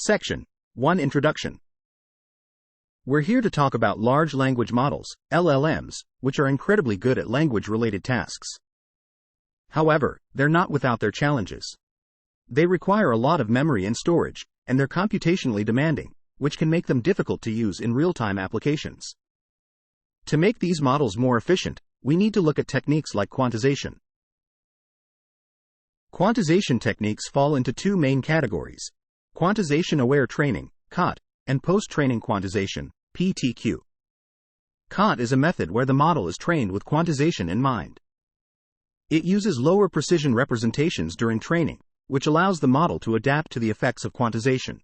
Section 1 Introduction. We're here to talk about large language models, LLMs, which are incredibly good at language-related tasks. However, they're not without their challenges. They require a lot of memory and storage, and they're computationally demanding, which can make them difficult to use in real-time applications. To make these models more efficient, we need to look at techniques like quantization. Quantization techniques fall into two main categories: quantization-aware training, QAT, and post-training quantization, PTQ. QAT is a method where the model is trained with quantization in mind. It uses lower precision representations during training, which allows the model to adapt to the effects of quantization.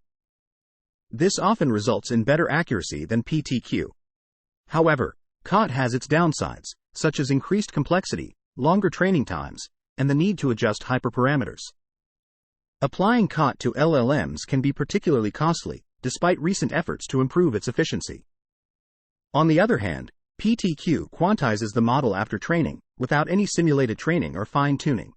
This often results in better accuracy than PTQ. However, QAT has its downsides, such as increased complexity, longer training times, and the need to adjust hyperparameters. Applying QAT to LLMs can be particularly costly, despite recent efforts to improve its efficiency. On the other hand, PTQ quantizes the model after training, without any simulated training or fine-tuning.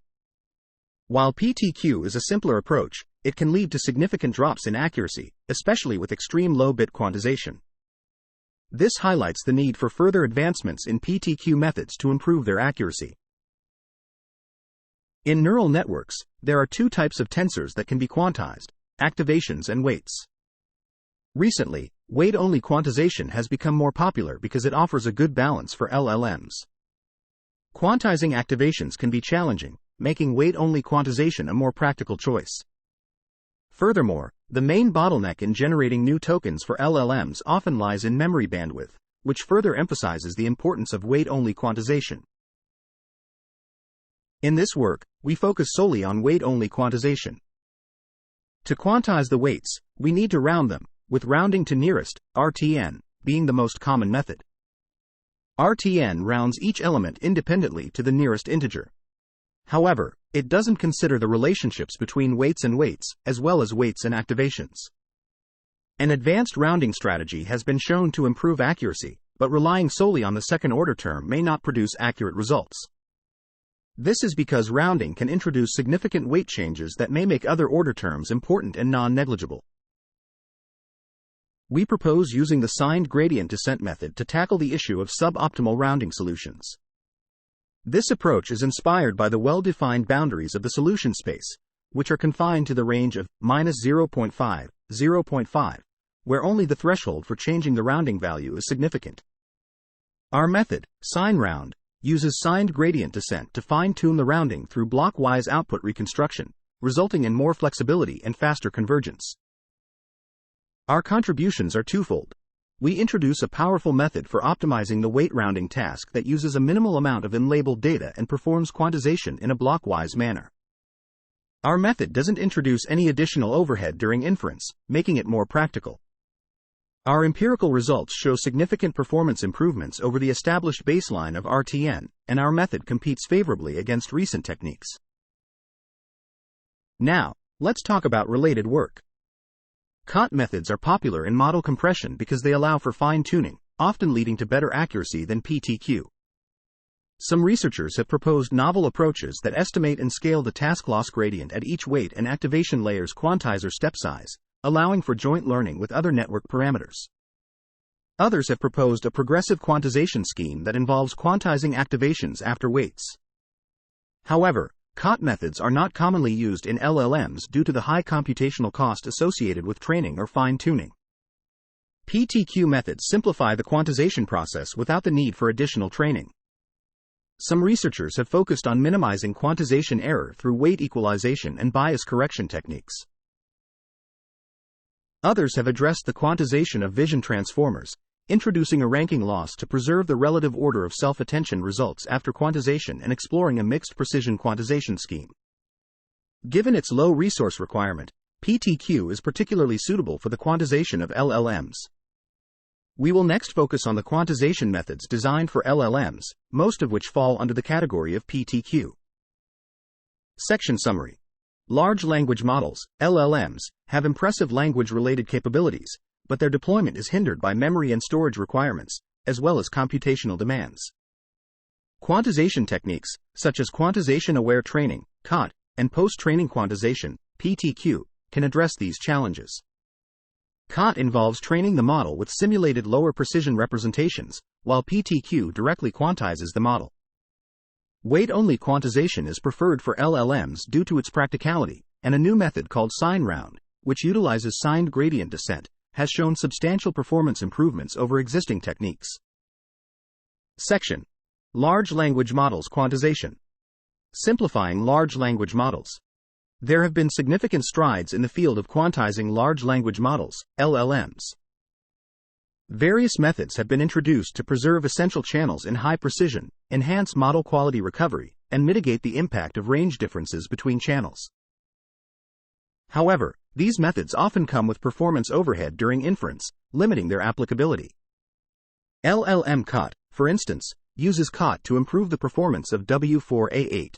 While PTQ is a simpler approach, it can lead to significant drops in accuracy, especially with extreme low-bit quantization. This highlights the need for further advancements in PTQ methods to improve their accuracy. In neural networks, there are two types of tensors that can be quantized: activations and weights. Recently, weight-only quantization has become more popular because it offers a good balance for LLMs. Quantizing activations can be challenging, making weight-only quantization a more practical choice. Furthermore, the main bottleneck in generating new tokens for LLMs often lies in memory bandwidth, which further emphasizes the importance of weight-only quantization. In this work, we focus solely on weight-only quantization. To quantize the weights, we need to round them, with rounding to nearest, RTN, being the most common method. RTN rounds each element independently to the nearest integer. However, it doesn't consider the relationships between weights and weights, as well as weights and activations. An advanced rounding strategy has been shown to improve accuracy, but relying solely on the second-order term may not produce accurate results. This is because rounding can introduce significant weight changes that may make other order terms important and non-negligible. We propose using the signed gradient descent method to tackle the issue of suboptimal rounding solutions. This approach is inspired by the well-defined boundaries of the solution space, which are confined to the range of -0.5, 0.5, where only the threshold for changing the rounding value is significant. Our method, SignRound, uses signed gradient descent to fine-tune the rounding through block-wise output reconstruction, resulting in more flexibility and faster convergence. Our contributions are twofold. We introduce a powerful method for optimizing the weight rounding task that uses a minimal amount of unlabeled data and performs quantization in a block-wise manner. Our method doesn't introduce any additional overhead during inference, making it more practical. Our empirical results show significant performance improvements over the established baseline of RTN, and our method competes favorably against recent techniques. Now, let's talk about related work. QAT methods are popular in model compression because they allow for fine-tuning, often leading to better accuracy than PTQ. Some researchers have proposed novel approaches that estimate and scale the task loss gradient at each weight and activation layer's quantizer step size, allowing for joint learning with other network parameters. Others have proposed a progressive quantization scheme that involves quantizing activations after weights. However, QAT methods are not commonly used in LLMs due to the high computational cost associated with training or fine-tuning. PTQ methods simplify the quantization process without the need for additional training. Some researchers have focused on minimizing quantization error through weight equalization and bias correction techniques. Others have addressed the quantization of vision transformers, introducing a ranking loss to preserve the relative order of self-attention results after quantization and exploring a mixed precision quantization scheme. Given its low resource requirement, PTQ is particularly suitable for the quantization of LLMs. We will next focus on the quantization methods designed for LLMs, most of which fall under the category of PTQ. Section Summary. Large language models, LLMs, have impressive language-related capabilities, but their deployment is hindered by memory and storage requirements, as well as computational demands. Quantization techniques, such as quantization-aware training, QAT, and post-training quantization, PTQ, can address these challenges. COT involves training the model with simulated lower precision representations, while PTQ directly quantizes the model. Weight-only quantization is preferred for LLMs due to its practicality, and a new method called SignRound, which utilizes signed gradient descent, has shown substantial performance improvements over existing techniques. Section: Large Language Models Quantization. Simplifying large language models. There have been significant strides in the field of quantizing large language models, LLMs. Various methods have been introduced to preserve essential channels in high precision, enhance model quality recovery, and mitigate the impact of range differences between channels. However, these methods often come with performance overhead during inference, limiting their applicability. LLM COT, for instance, uses COT to improve the performance of W4A8.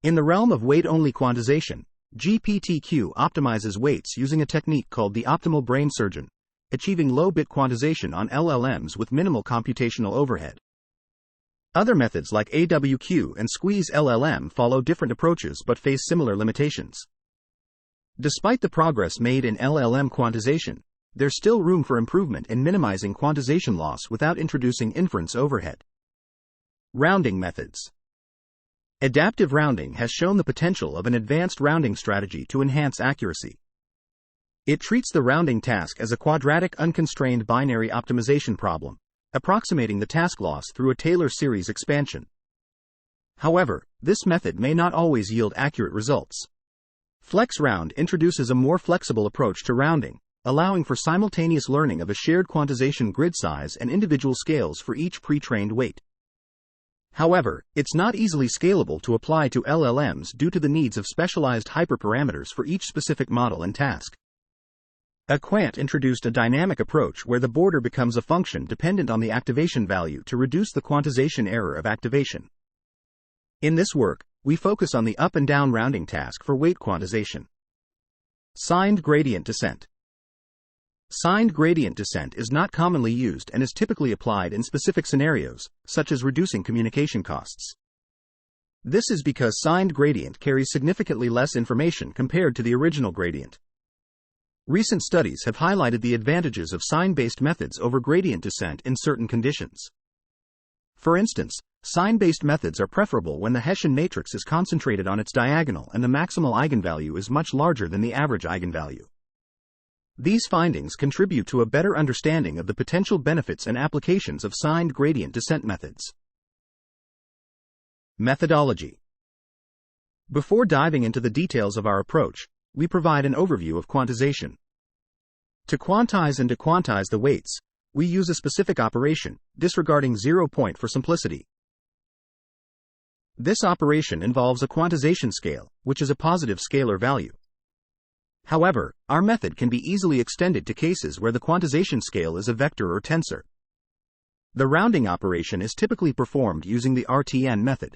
In the realm of weight-only quantization, GPTQ optimizes weights using a technique called the optimal brain surgeon, achieving low-bit quantization on LLMs with minimal computational overhead. Other methods like AWQ and Squeeze LLM follow different approaches but face similar limitations. Despite the progress made in LLM quantization, there's still room for improvement in minimizing quantization loss without introducing inference overhead. Rounding methods. Adaptive rounding has shown the potential of an advanced rounding strategy to enhance accuracy. It treats the rounding task as a quadratic unconstrained binary optimization problem, approximating the task loss through a Taylor series expansion. However, this method may not always yield accurate results. FlexRound introduces a more flexible approach to rounding, allowing for simultaneous learning of a shared quantization grid size and individual scales for each pre-trained weight. However, it's not easily scalable to apply to LLMs due to the needs of specialized hyperparameters for each specific model and task. Quant introduced a dynamic approach where the border becomes a function dependent on the activation value to reduce the quantization error of activation. In this work, we focus on the up and down rounding task for weight quantization. Signed gradient descent. Signed gradient descent is not commonly used and is typically applied in specific scenarios, such as reducing communication costs. This is because signed gradient carries significantly less information compared to the original gradient. Recent studies have highlighted the advantages of sign-based methods over gradient descent in certain conditions. For instance, sign-based methods are preferable when the Hessian matrix is concentrated on its diagonal and the maximal eigenvalue is much larger than the average eigenvalue. These findings contribute to a better understanding of the potential benefits and applications of signed gradient descent methods. Methodology. Before diving into the details of our approach, we provide an overview of quantization. To quantize and dequantize the weights, we use a specific operation, disregarding 0 point for simplicity. This operation involves a quantization scale, which is a positive scalar value. However, our method can be easily extended to cases where the quantization scale is a vector or tensor. The rounding operation is typically performed using the RTN method.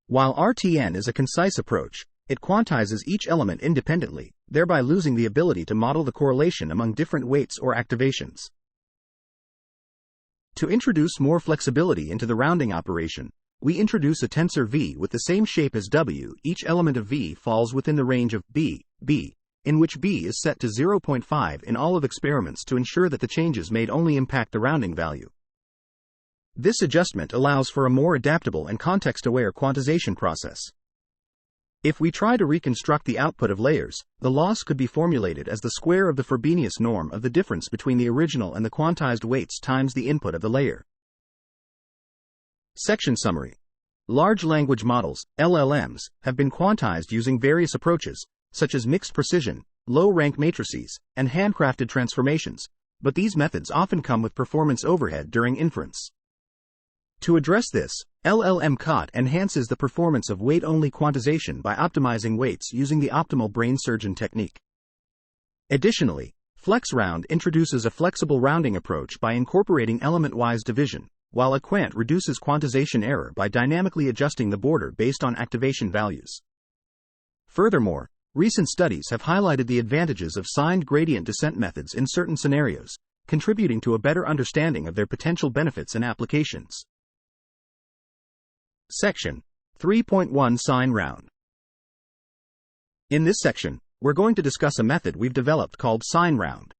While RTN is a concise approach, it quantizes each element independently, thereby losing the ability to model the correlation among different weights or activations. To introduce more flexibility into the rounding operation, we introduce a tensor V with the same shape as W. Each element of V falls within the range of B, in which B is set to 0.5 in all of experiments to ensure that the changes made only impact the rounding value. This adjustment allows for a more adaptable and context-aware quantization process. If we try to reconstruct the output of layers, the loss could be formulated as the square of the Frobenius norm of the difference between the original and the quantized weights times the input of the layer. Section summary. Large language models, LLMs, have been quantized using various approaches, such as mixed precision, low-rank matrices, and handcrafted transformations, but these methods often come with performance overhead during inference. To address this, LLM COT enhances the performance of weight-only quantization by optimizing weights using the optimal brain surgeon technique. Additionally, FlexRound introduces a flexible rounding approach by incorporating element-wise division, while Quant reduces quantization error by dynamically adjusting the border based on activation values. Furthermore, recent studies have highlighted the advantages of signed gradient descent methods in certain scenarios, contributing to a better understanding of their potential benefits and applications. Section 3.1 SignRound. In this section, we're going to discuss a method we've developed called SignRound.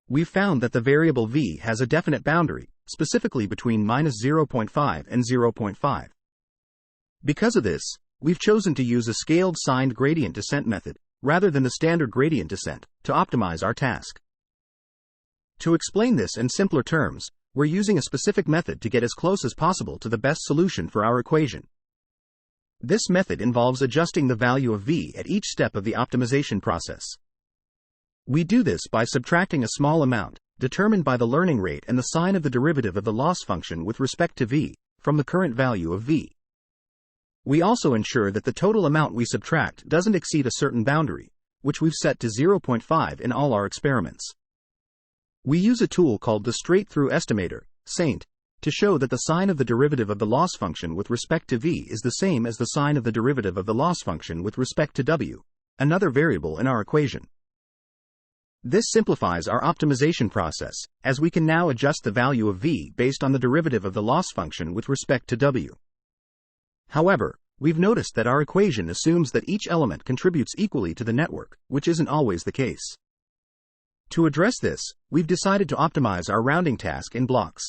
We've found that the variable v has a definite boundary, specifically between -0.5 and 0.5. Because of this, we've chosen to use a scaled signed gradient descent method, rather than the standard gradient descent, to optimize our task. To explain this in simpler terms, we're using a specific method to get as close as possible to the best solution for our equation. This method involves adjusting the value of v at each step of the optimization process. We do this by subtracting a small amount, determined by the learning rate and the sign of the derivative of the loss function with respect to v, from the current value of v. We also ensure that the total amount we subtract doesn't exceed a certain boundary, which we've set to 0.5 in all our experiments. We use a tool called the straight-through estimator, SAINT, to show that the sign of the derivative of the loss function with respect to v is the same as the sign of the derivative of the loss function with respect to w, another variable in our equation. This simplifies our optimization process, as we can now adjust the value of v based on the derivative of the loss function with respect to w. However, we've noticed that our equation assumes that each element contributes equally to the network, which isn't always the case. To address this, we've decided to optimize our rounding task in blocks.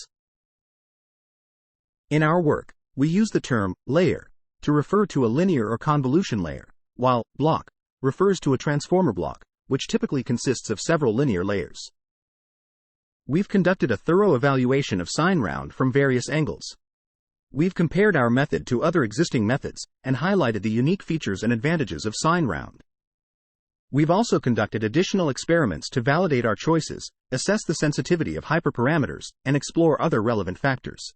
In our work, we use the term layer to refer to a linear or convolution layer, while block refers to a transformer block, which typically consists of several linear layers. We've conducted a thorough evaluation of SignRound from various angles. We've compared our method to other existing methods and highlighted the unique features and advantages of SignRound. We've also conducted additional experiments to validate our choices, assess the sensitivity of hyperparameters, and explore other relevant factors.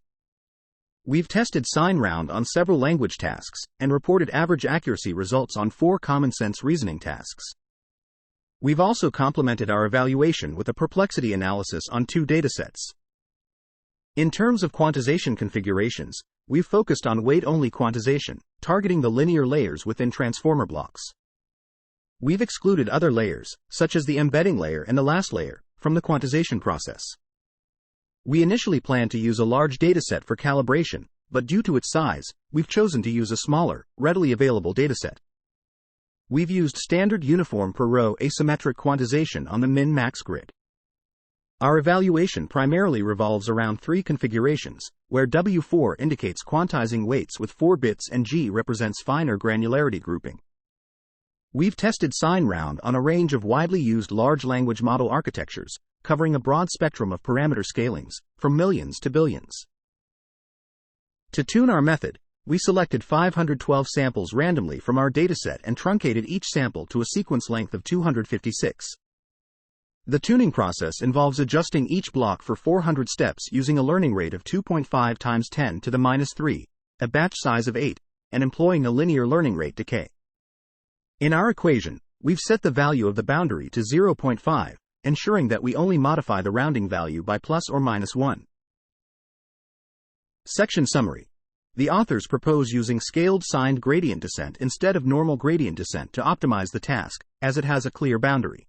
We've tested SignRound on several language tasks and reported average accuracy results on 4 common-sense reasoning tasks. We've also complemented our evaluation with a perplexity analysis on 2 datasets. In terms of quantization configurations, we've focused on weight-only quantization, targeting the linear layers within transformer blocks. We've excluded other layers, such as the embedding layer and the last layer, from the quantization process. We initially planned to use a large dataset for calibration, but due to its size, we've chosen to use a smaller, readily available dataset. We've used standard uniform per row asymmetric quantization on the min-max grid. Our evaluation primarily revolves around 3 configurations, where W4 indicates quantizing weights with 4 bits and G represents finer granularity grouping. We've tested SignRound on a range of widely used large language model architectures, covering a broad spectrum of parameter scalings, from millions to billions. To tune our method, we selected 512 samples randomly from our dataset and truncated each sample to a sequence length of 256. The tuning process involves adjusting each block for 400 steps using a learning rate of 2.5 times 10 to the minus 3, a batch size of 8, and employing a linear learning rate decay. In our equation, we've set the value of the boundary to 0.5, ensuring that we only modify the rounding value by plus or minus 1. Section Summary. The authors propose using scaled signed gradient descent instead of normal gradient descent to optimize the task, as it has a clear boundary.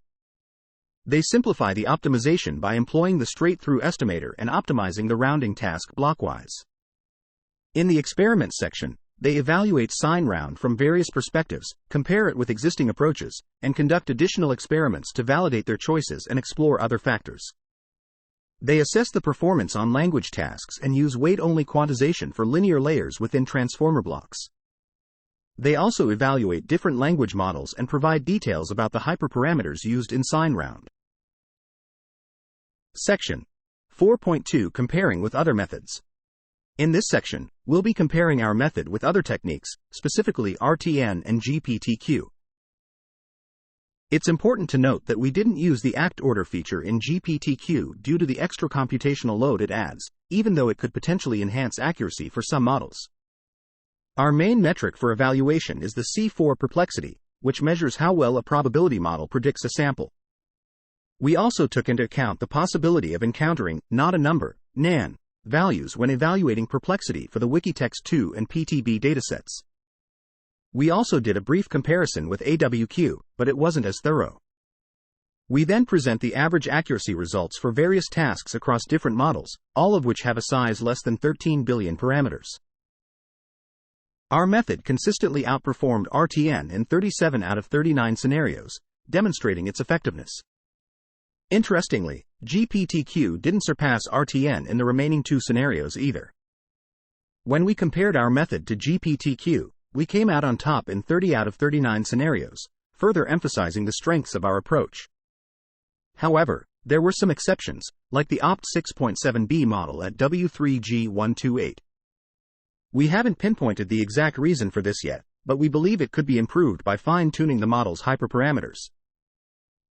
They simplify the optimization by employing the straight-through estimator and optimizing the rounding task blockwise. In the experiment section, they evaluate SignRound from various perspectives, compare it with existing approaches, and conduct additional experiments to validate their choices and explore other factors. They assess the performance on language tasks and use weight-only quantization for linear layers within transformer blocks. They also evaluate different language models and provide details about the hyperparameters used in SignRound. Section 4.2 Comparing with other methods. In this section, we'll be comparing our method with other techniques, specifically RTN and GPTQ. It's important to note that we didn't use the act order feature in GPTQ due to the extra computational load it adds, even though it could potentially enhance accuracy for some models. Our main metric for evaluation is the C4 perplexity, which measures how well a probability model predicts a sample. We also took into account the possibility of encountering not a number, NaN, values when evaluating perplexity for the Wikitext2 and PTB datasets. We also did a brief comparison with AWQ, but it wasn't as thorough. We then present the average accuracy results for various tasks across different models, all of which have a size less than 13 billion parameters. Our method consistently outperformed RTN in 37 out of 39 scenarios, demonstrating its effectiveness. Interestingly, GPTQ didn't surpass RTN in the remaining 2 scenarios either. When we compared our method to GPTQ, we came out on top in 30 out of 39 scenarios, further emphasizing the strengths of our approach. However, there were some exceptions, like the OPT 6.7b model at W3G128. We haven't pinpointed the exact reason for this yet, but we believe it could be improved by fine-tuning the model's hyperparameters.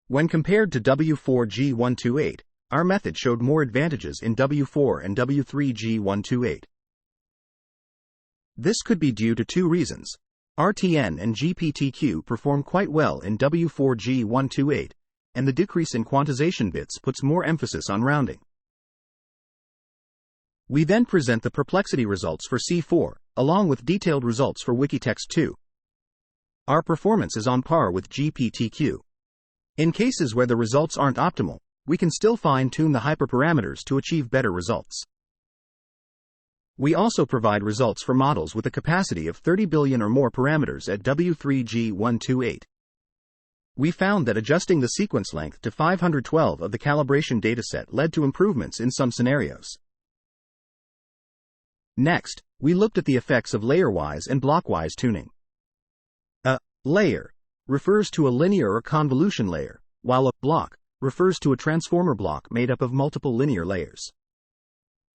When compared to W4G128, our method showed more advantages in W4 and W3G128. This could be due to 2 reasons. RTN and GPTQ perform quite well in W4G128, and the decrease in quantization bits puts more emphasis on rounding. We then present the perplexity results for C4, along with detailed results for Wikitext 2. Our performance is on par with GPTQ. In cases where the results aren't optimal, we can still fine-tune the hyperparameters to achieve better results. We also provide results for models with a capacity of 30 billion or more parameters at W3G128. We found that adjusting the sequence length to 512 of the calibration dataset led to improvements in some scenarios. Next, we looked at the effects of layer-wise and block-wise tuning. A layer refers to a linear or convolution layer, while a block refers to a transformer block made up of multiple linear layers.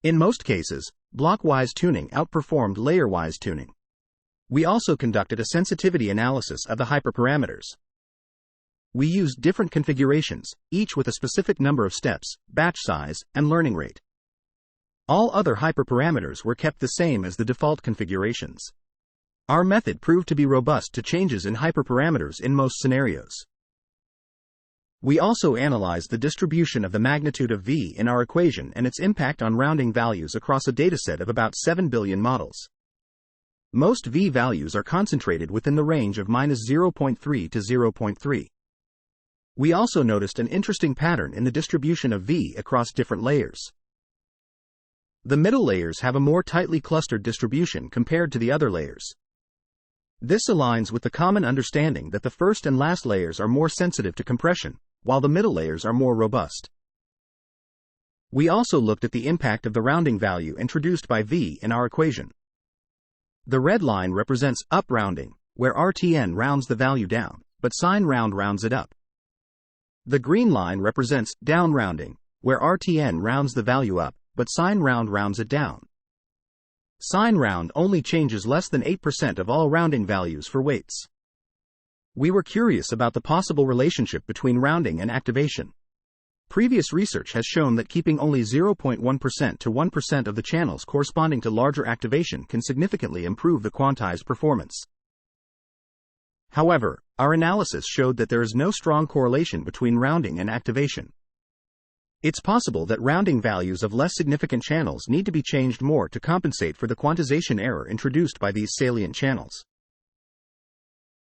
In most cases, block-wise tuning outperformed layer-wise tuning. We also conducted a sensitivity analysis of the hyperparameters. We used different configurations, each with a specific number of steps, batch size, and learning rate. All other hyperparameters were kept the same as the default configurations. Our method proved to be robust to changes in hyperparameters in most scenarios. We also analyzed the distribution of the magnitude of V in our equation and its impact on rounding values across a dataset of about 7 billion models. Most V values are concentrated within the range of -0.3 to 0.3. We also noticed an interesting pattern in the distribution of V across different layers. The middle layers have a more tightly clustered distribution compared to the other layers. This aligns with the common understanding that the first and last layers are more sensitive to compression, while the middle layers are more robust. We also looked at the impact of the rounding value introduced by V in our equation. The red line represents up rounding, where RTN rounds the value down, but SignRound rounds it up. The green line represents down rounding, where RTN rounds the value up, but SignRound rounds it down. SignRound only changes less than 8% of all rounding values for weights. We were curious about the possible relationship between rounding and activation. Previous research has shown that keeping only 0.1% to 1% of the channels corresponding to larger activation can significantly improve the quantized performance. However, our analysis showed that there is no strong correlation between rounding and activation. It's possible that rounding values of less significant channels need to be changed more to compensate for the quantization error introduced by these salient channels.